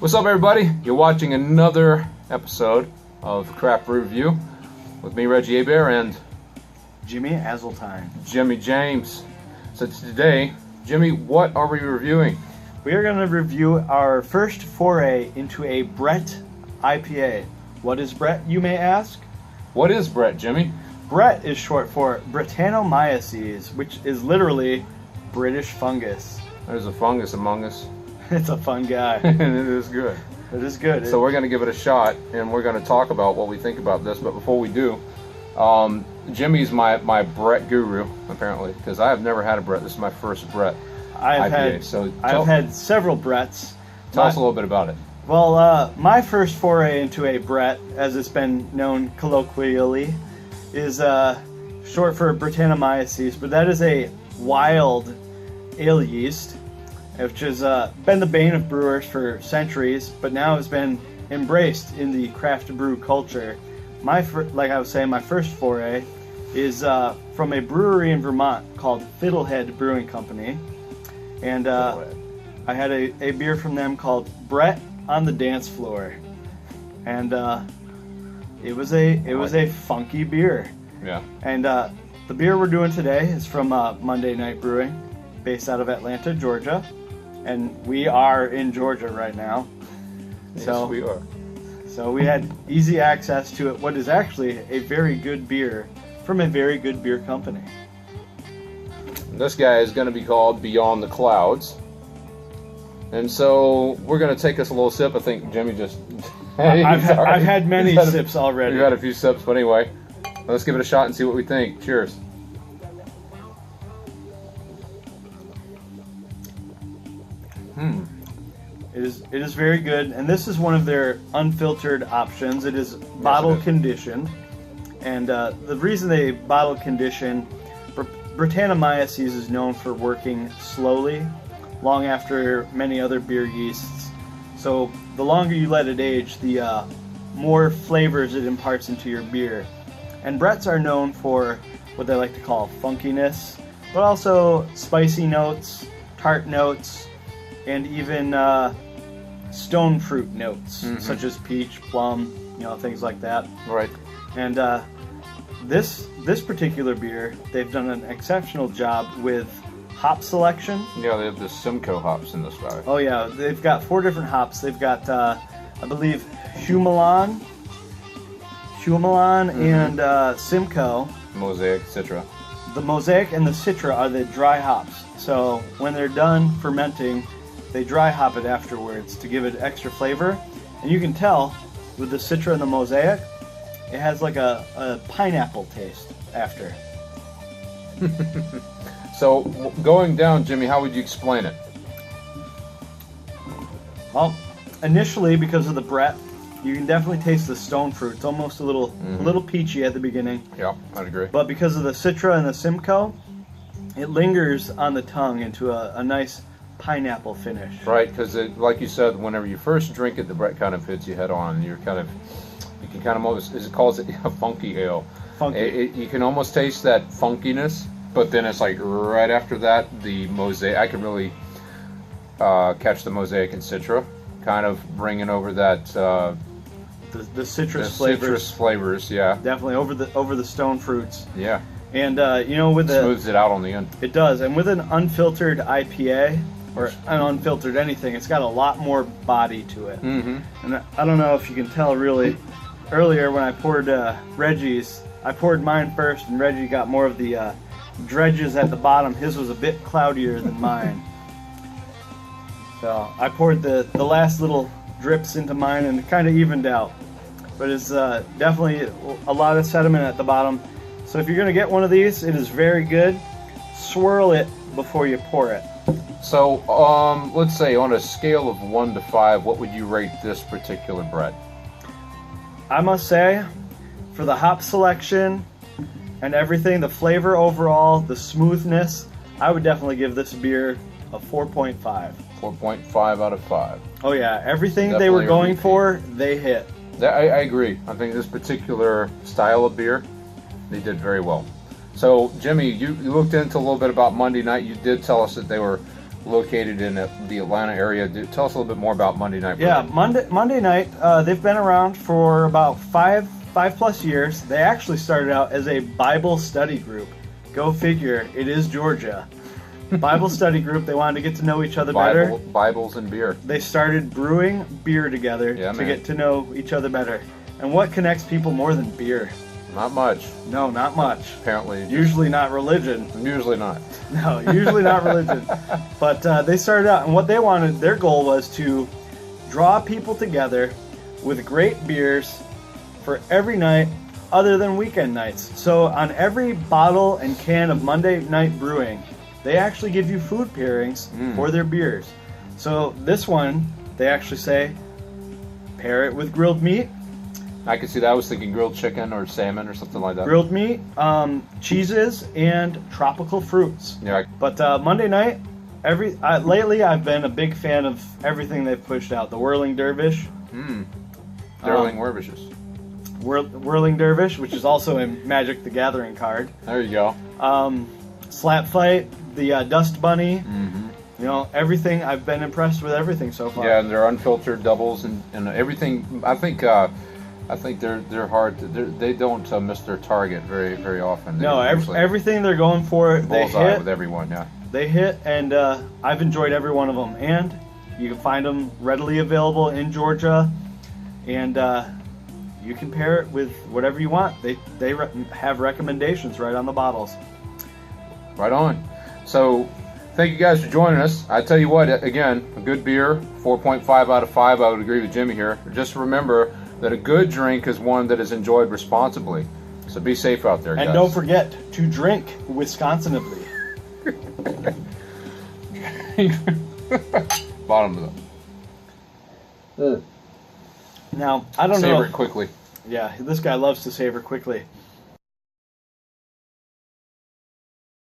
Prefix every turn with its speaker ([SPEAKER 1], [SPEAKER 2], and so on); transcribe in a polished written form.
[SPEAKER 1] What's up, everybody? You're watching another episode of Craft Brew Review with me, Reggie Abear, and
[SPEAKER 2] Jimmy Azeltine.
[SPEAKER 1] Jimmy James. So today, Jimmy, what are we reviewing?
[SPEAKER 2] We are going to review our first foray into a Brett IPA. What is Brett, you may ask?
[SPEAKER 1] What is Brett, Jimmy?
[SPEAKER 2] Brett is short for Brettanomyces, which is literally British fungus.
[SPEAKER 1] There's a fungus among us.
[SPEAKER 2] It's a fun guy.
[SPEAKER 1] And it is good.
[SPEAKER 2] It is good.
[SPEAKER 1] So we're going to give it a shot, and we're going to talk about what we think about this. But before we do, Jimmy's my Brett guru, apparently, because I have never had a Brett. This is my first Brett IPA.
[SPEAKER 2] I've had several Bretts.
[SPEAKER 1] Tell us a little bit about it.
[SPEAKER 2] Well, my first foray into a Brett, as it's been known colloquially, is short for Brettanomyces, but that is a wild ale yeast, which has been the bane of brewers for centuries, but now has been embraced in the craft brew culture. Like I was saying, my first foray is from a brewery in Vermont called Fiddlehead Brewing Company, and I had a beer from them called Brett on the Dance Floor, and it was a funky beer.
[SPEAKER 1] Yeah. And
[SPEAKER 2] the beer we're doing today is from Monday Night Brewing, based out of Atlanta, Georgia. And we are in Georgia right now.
[SPEAKER 1] Yes, we are.
[SPEAKER 2] So we had easy access to it, what is actually a very good beer from a very good beer company.
[SPEAKER 1] This guy is going to be called Beyond the Clouds. And so we're going to take us a little sip. I think Jimmy just...
[SPEAKER 2] I've had many sips already.
[SPEAKER 1] We've had a few sips, but anyway, let's give it a shot and see what we think. Cheers.
[SPEAKER 2] It is very good, and this is one of their unfiltered options. It is bottle conditioned, and the reason they bottle condition, Brettanomyces is known for working slowly, long after many other beer yeasts. So the longer you let it age, the more flavors it imparts into your beer. And Bretts are known for what they like to call funkiness, but also spicy notes, tart notes, and even stone fruit notes, such as peach, plum, things like that.
[SPEAKER 1] Right.
[SPEAKER 2] And this particular beer, they've done an exceptional job with hop selection.
[SPEAKER 1] Yeah, they have the Simcoe hops in this guy.
[SPEAKER 2] Oh yeah, they've got 4 different hops. They've got, I believe, Humalon, and Simcoe.
[SPEAKER 1] Mosaic, Citra.
[SPEAKER 2] The Mosaic and the Citra are the dry hops. So when they're done fermenting, they dry hop it afterwards to give it extra flavor. And you can tell with the Citra and the Mosaic, it has like a pineapple taste after.
[SPEAKER 1] So going down, Jimmy, how would you explain it?
[SPEAKER 2] Well, initially, because of the Brett, you can definitely taste the stone fruit. It's almost a little peachy at the beginning.
[SPEAKER 1] Yeah, I'd agree.
[SPEAKER 2] But because of the Citra and the Simcoe, it lingers on the tongue into a nice pineapple finish.
[SPEAKER 1] Right, because like you said, whenever you first drink it, the Brett kind of hits you head on, and you can kind of almost, as it calls it, a funky ale.
[SPEAKER 2] Funky.
[SPEAKER 1] You can almost taste that funkiness, but then it's like right after that, the Mosaic, I can really catch the Mosaic and Citra, kind of bringing over that
[SPEAKER 2] the citrus flavors.
[SPEAKER 1] Citrus flavors, yeah.
[SPEAKER 2] Definitely over the stone fruits.
[SPEAKER 1] Yeah.
[SPEAKER 2] And with
[SPEAKER 1] it smooths it out on the end.
[SPEAKER 2] It does, and with an unfiltered IPA or an unfiltered anything, it's got a lot more body to it. And I don't know if you can tell really. Earlier when I poured Reggie's, I poured mine first, and Reggie got more of the dredges at the bottom. His was a bit cloudier than mine. So I poured the last little drips into mine, and it kind of evened out. But it's definitely a lot of sediment at the bottom. So if you're going to get one of these, it is very good. Swirl it before you pour it.
[SPEAKER 1] So let's say on a scale of 1 to 5, what would you rate this particular Brett?
[SPEAKER 2] I must say, for the hop selection and everything, the flavor overall, the smoothness, I would definitely give this beer a 4.5.
[SPEAKER 1] 4.5 out of 5.
[SPEAKER 2] Oh yeah, everything
[SPEAKER 1] Definitely
[SPEAKER 2] they were going for, they hit.
[SPEAKER 1] I agree. I think this particular style of beer, they did very well. So, Jimmy, you looked into a little bit about Monday Night. You did tell us that they were located in the Atlanta area. Tell us a little bit more about Monday Night Brewing.
[SPEAKER 2] Yeah, Monday Night, they've been around for about five plus years. They actually started out as a Bible study group. Go figure, it is Georgia. Bible study group. They wanted to get to know each other better.
[SPEAKER 1] Bibles and beer.
[SPEAKER 2] They started brewing beer together to get to know each other better. And what connects people more than beer?
[SPEAKER 1] Not much.
[SPEAKER 2] No, not much.
[SPEAKER 1] Apparently.
[SPEAKER 2] Usually not religion.
[SPEAKER 1] Usually not.
[SPEAKER 2] No, usually not religion. But they started out, and what they wanted, their goal was to draw people together with great beers for every night other than weekend nights. So on every bottle and can of Monday Night Brewing, they actually give you food pairings for their beers. So this one, they actually say, pair it with grilled meat.
[SPEAKER 1] I could see that. I was thinking grilled chicken or salmon or something like that.
[SPEAKER 2] Grilled meat, cheeses, and tropical fruits.
[SPEAKER 1] Yeah.
[SPEAKER 2] But Monday night, lately I've been a big fan of everything they've pushed out. The Whirling Dervish.
[SPEAKER 1] Whirling Dervishes.
[SPEAKER 2] Whirling Dervish, which is also a Magic the Gathering card.
[SPEAKER 1] There you go.
[SPEAKER 2] Slap Fight, the Dust Bunny. You know, everything. I've been impressed with everything so far.
[SPEAKER 1] Yeah, and they're unfiltered doubles and everything. I think they're hard. They don't miss their target very often.
[SPEAKER 2] No, everything they're going for, they hit
[SPEAKER 1] with everyone. Yeah,
[SPEAKER 2] they hit, and I've enjoyed every one of them. And you can find them readily available in Georgia, and you can pair it with whatever you want. They have recommendations right on the bottles.
[SPEAKER 1] Right on. So, thank you guys for joining us. I tell you what, again, a good beer, 4.5 out of 5. I would agree with Jimmy here. Just remember that a good drink is one that is enjoyed responsibly. So be safe out there, guys.
[SPEAKER 2] And don't forget to drink Wisconsinably.
[SPEAKER 1] Bottom of them.
[SPEAKER 2] Now, I don't know.
[SPEAKER 1] Savor it quickly.
[SPEAKER 2] Yeah, this guy loves to savor quickly.